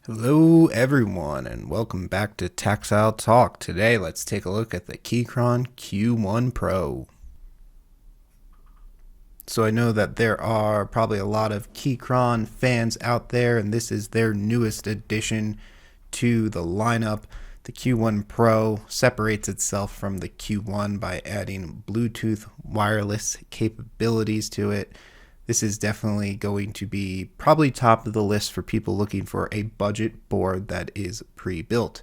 Hello everyone and welcome back to Tactile Talk. Today let's take a look at the Keychron Q1 Pro. So I know that there are probably a lot of Keychron fans out there, and this is their newest addition to the lineup. The Q1 Pro separates itself from the Q1 by adding Bluetooth wireless capabilities to it. This is definitely going to be probably top of the list for people looking for a budget board that is pre-built.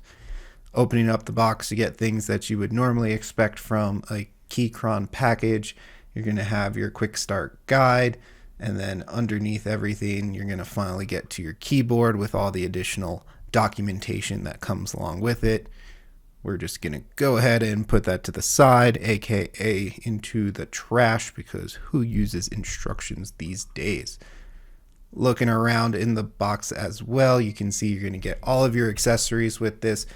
Opening up the box to get things that you would normally expect from a Keychron package, you're going to have your quick start guide, and then underneath everything, you're going to finally get to your keyboard with all the additional documentation that comes along with it. We're just going to go ahead and put that to the side, aka into the trash, because who uses instructions these days? Looking around in the box as well, you can see you're going to get all of your accessories with this.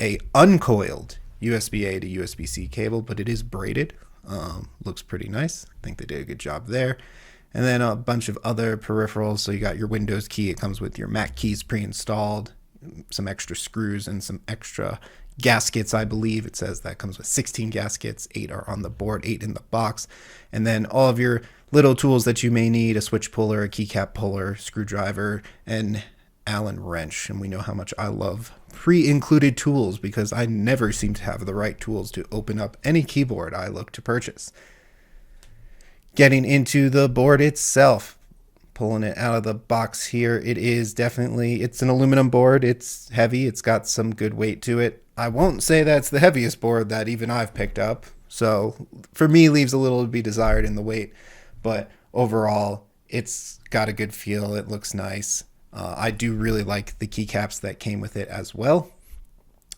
A uncoiled USB-A to USB-C cable, but it is braided. Looks pretty nice. I think they did a good job there. And then a bunch of other peripherals. So you got your Windows key. It comes with your Mac keys pre-installed, some extra screws, and some extra gaskets. I believe it says that comes with 16 gaskets. 8 are on the board, 8 in the box. And then all of your little tools that you may need: a switch puller, a keycap puller, screwdriver, and Allen wrench. And we know how much I love pre-included tools, because I never seem to have the right tools to open up any keyboard I look to purchase. Getting into the board itself, pulling it out of the box here, it's an aluminum board. It's heavy. It's got some good weight to it. I won't say that's the heaviest board that even I've picked up, so for me leaves a little to be desired in the weight, but overall it's got a good feel. It looks nice. I do really like the keycaps that came with it as well.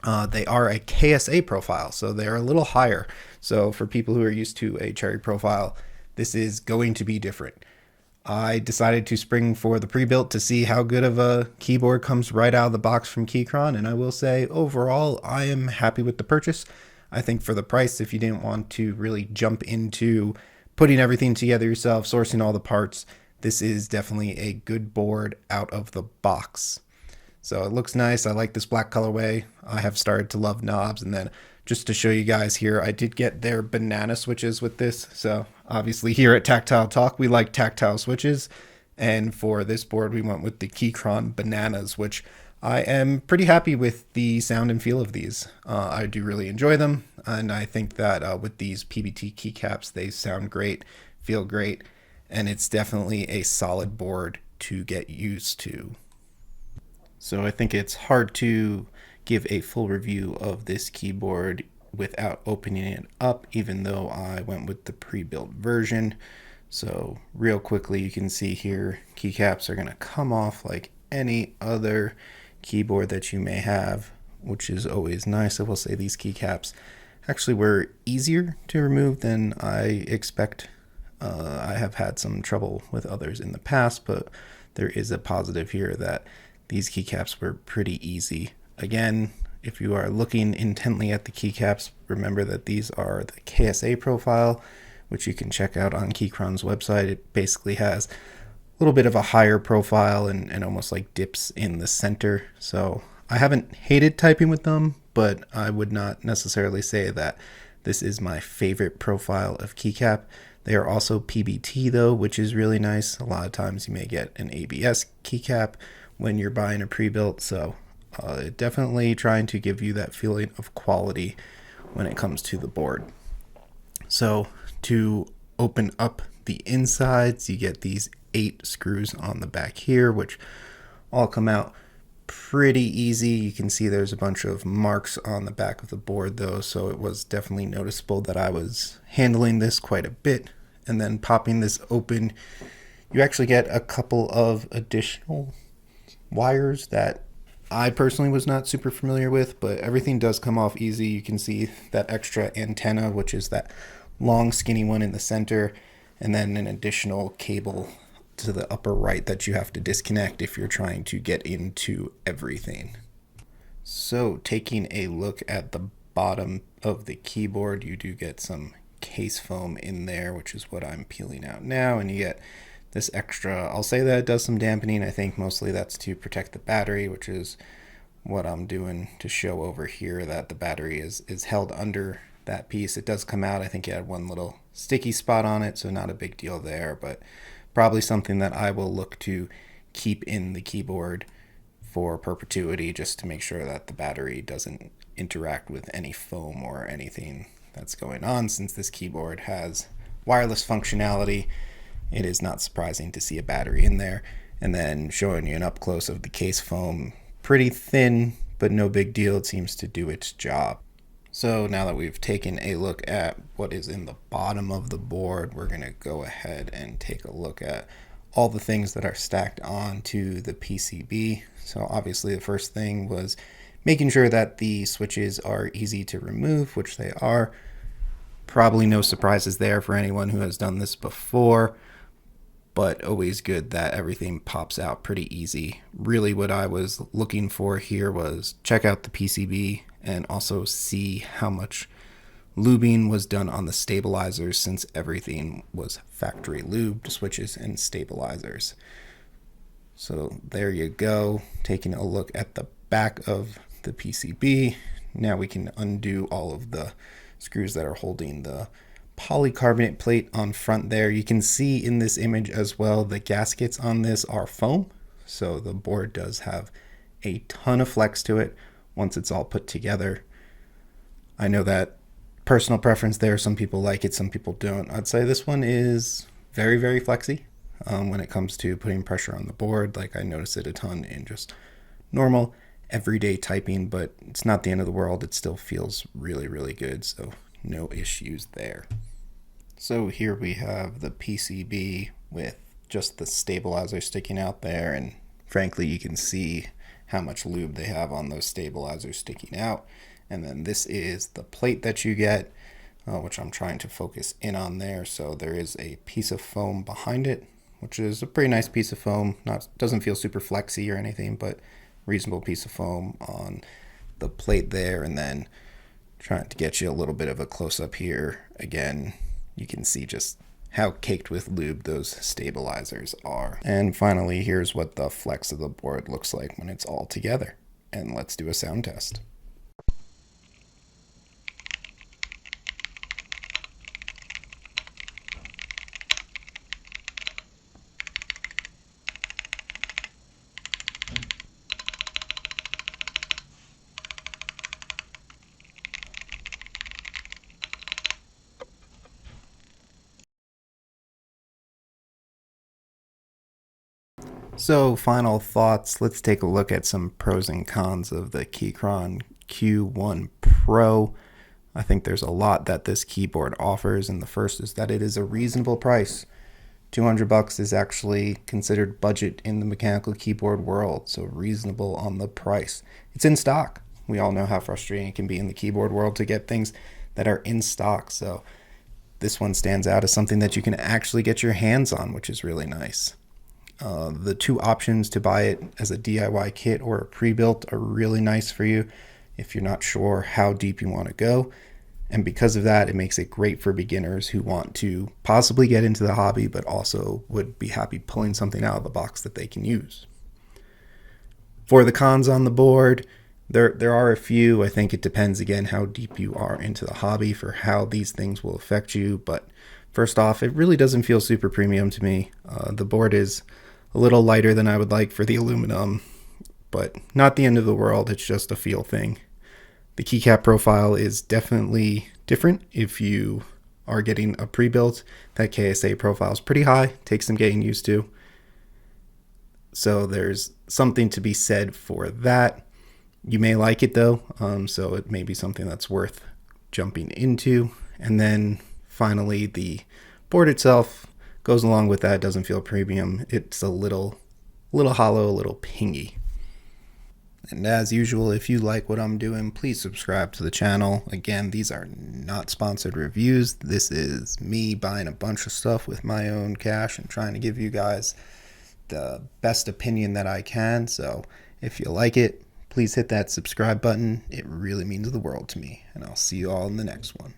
They are a KSA profile, so they're a little higher. So for people who are used to a cherry profile, this is going to be different. I decided to spring for the pre-built to see how good of a keyboard comes right out of the box from Keychron, and I will say overall I am happy with the purchase. I think for the price, if you didn't want to really jump into putting everything together yourself, sourcing all the parts, this is definitely a good board out of the box. So it looks nice. I like this black colorway. I have started to love knobs. And then just to show you guys here, I did get their banana switches with this. So obviously here at Tactile Talk, we like tactile switches. And for this board, we went with the Keychron bananas, which I am pretty happy with the sound and feel of these. I do really enjoy them. And I think that with these PBT keycaps, they sound great, feel great. And it's definitely a solid board to get used to. So I think it's hard to give a full review of this keyboard without opening it up, even though I went with the pre-built version. So real quickly, you can see here, keycaps are going to come off like any other keyboard that you may have, which is always nice. I will say these keycaps actually were easier to remove than I expect. I have had some trouble with others in the past, but there is a positive here that these keycaps were pretty easy. Again, if you are looking intently at the keycaps, remember that these are the KSA profile, which you can check out on Keychron's website. It basically has a little bit of a higher profile and almost like dips in the center. So I haven't hated typing with them, but I would not necessarily say that this is my favorite profile of keycap. They are also PBT though, which is really nice. A lot of times you may get an ABS keycap when you're buying a pre-built, so definitely trying to give you that feeling of quality when it comes to the board. So to open up the insides, you get these 8 screws on the back here, which all come out pretty easy. You can see there's a bunch of marks on the back of the board though, so it was definitely noticeable that I was handling this quite a bit. And then popping this open, you actually get a couple of additional wires that I personally was not super familiar with, but everything does come off easy. You can see that extra antenna, which is that long skinny one in the center, and then an additional cable to the upper right that you have to disconnect if you're trying to get into everything. So taking a look at the bottom of the keyboard, you do get some case foam in there, which is what I'm peeling out now, and you get this extra, I'll say that it does some dampening. I think mostly that's to protect the battery, which is what I'm doing to show over here that the battery is held under that piece. It does come out. I think it had one little sticky spot on it, so not a big deal there, but probably something that I will look to keep in the keyboard for perpetuity, just to make sure that the battery doesn't interact with any foam or anything that's going on. Since this keyboard has wireless functionality, it is not surprising to see a battery in there. And then showing you an up close of the case foam, pretty thin, but no big deal. It seems to do its job. So now that we've taken a look at what is in the bottom of the board, we're going to go ahead and take a look at all the things that are stacked onto the PCB. So obviously the first thing was making sure that the switches are easy to remove, which they are. Probably no surprises there for anyone who has done this before, but always good that everything pops out pretty easy. Really what I was looking for here was check out the PCB and also see how much lubing was done on the stabilizers, since everything was factory lubed, switches and stabilizers. So there you go, taking a look at the back of the PCB. Now we can undo all of the screws that are holding the polycarbonate plate on front there. You can see in this image as well, the gaskets on this are foam, so the board does have a ton of flex to it once it's all put together. I know that personal preference there, some people like it, some people don't. I'd say this one is very, very flexy when it comes to putting pressure on the board. Like, I notice it a ton in just normal everyday typing, but it's not the end of the world. It still feels really, really good, so no issues there. So here we have the PCB with just the stabilizer sticking out there, and frankly you can see how much lube they have on those stabilizers sticking out. And then this is the plate that you get, which I'm trying to focus in on there. So there is a piece of foam behind it, which is a pretty nice piece of foam. Doesn't feel super flexy or anything, but reasonable piece of foam on the plate there. And then trying to get you a little bit of a close-up here. Again, you can see just how caked with lube those stabilizers are. And finally, here's what the flex of the board looks like when it's all together. And let's do a sound test. So final thoughts, let's take a look at some pros and cons of the Keychron Q1 Pro. I think there's a lot that this keyboard offers, and the first is that it is a reasonable price. $200 is actually considered budget in the mechanical keyboard world, so reasonable on the price. It's in stock. We all know how frustrating it can be in the keyboard world to get things that are in stock, so this one stands out as something that you can actually get your hands on, which is really nice. The two options to buy it as a DIY kit or a pre-built are really nice for you if you're not sure how deep you want to go. And because of that, it makes it great for beginners who want to possibly get into the hobby, but also would be happy pulling something out of the box that they can use. For the cons on the board, there are a few. I think it depends, again, how deep you are into the hobby for how these things will affect you. But first off, it really doesn't feel super premium to me. The board is a little lighter than I would like for the aluminum, but not the end of the world. It's just a feel thing. The keycap profile is definitely different if you are getting a pre-built. That KSA profile is pretty high, takes some getting used to. So there's something to be said for that. You may like it though, so it may be something that's worth jumping into. And then finally, the board itself goes along with that. Doesn't feel premium. It's a little hollow, a little pingy. And as usual, if you like what I'm doing, please subscribe to the channel. Again, these are not sponsored reviews. This is me buying a bunch of stuff with my own cash and trying to give you guys the best opinion that I can. So if you like it, please hit that subscribe button. It really means the world to me. And I'll see you all in the next one.